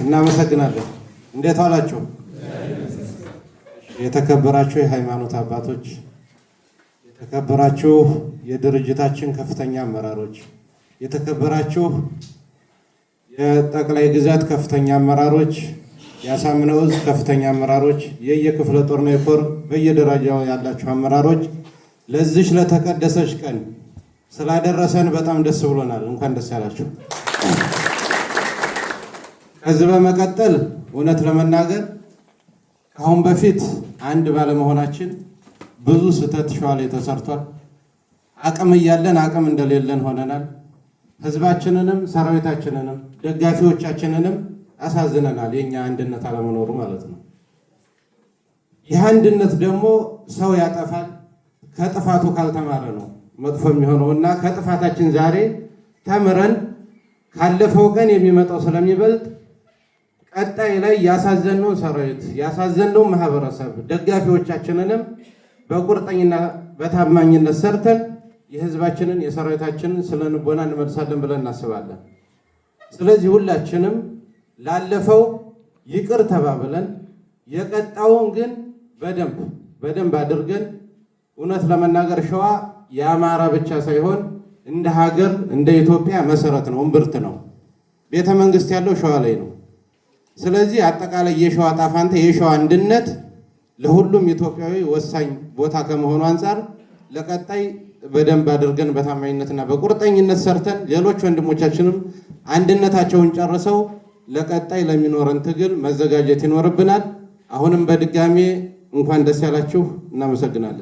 እናመሰግናለን። እንዴት ዋላችሁ? የተከበራችሁ የሃይማኖት አባቶች፣ የተከበራችሁ የድርጅታችን ከፍተኛ አመራሮች፣ የተከበራችሁ የጠቅላይ ግዛት ከፍተኛ አመራሮች፣ የአሳምነው ዕዝ ከፍተኛ አመራሮች፣ የየክፍለ ጦርና የኮር በየደረጃው ያላችሁ አመራሮች ለዚህ ለተቀደሰች ቀን ስላደረሰን በጣም ደስ ብሎናል። እንኳን ደስ ያላችሁ። ከዚህ በመቀጠል እውነት ለመናገር ከአሁን በፊት አንድ ባለመሆናችን ብዙ ስህተት ሸዋ ላይ ተሰርቷል። አቅም እያለን አቅም እንደሌለን ሆነናል። ህዝባችንንም ሰራዊታችንንም ደጋፊዎቻችንንም አሳዝነናል። የኛ አንድነት አለመኖሩ ማለት ነው። ይህ አንድነት ደግሞ ሰው ያጠፋል፣ ከጥፋቱ ካልተማረ ነው መጥፎ የሚሆነውና ከጥፋታችን ዛሬ ተምረን ካለፈው ቀን የሚመጣው ስለሚበልጥ ቀጣይ ላይ ያሳዘነው ሰራዊት ያሳዘነው ማህበረሰብ ደጋፊዎቻችንንም በቁርጠኝና በታማኝነት ሰርተን የህዝባችንን የሰራዊታችንን ስለንቦና እንመልሳለን ብለን እናስባለን። ስለዚህ ሁላችንም ላለፈው ይቅር ተባብለን የቀጣውን ግን በደንብ አድርገን እውነት ለመናገር ሸዋ የአማራ ብቻ ሳይሆን እንደ ሀገር እንደ ኢትዮጵያ መሰረት ነው፣ እምብርት ነው። ቤተ መንግስት ያለው ሸዋ ላይ ነው። ስለዚህ አጠቃላይ የሸዋ ጣፋንተ የሸዋ አንድነት ለሁሉም ኢትዮጵያዊ ወሳኝ ቦታ ከመሆኑ አንፃር ለቀጣይ በደንብ አድርገን በታማኝነትና በቁርጠኝነት ሰርተን ሌሎች ወንድሞቻችንም አንድነታቸውን ጨርሰው ለቀጣይ ለሚኖረን ትግል መዘጋጀት ይኖርብናል። አሁንም በድጋሜ እንኳን ደስ ያላችሁ። እናመሰግናለን።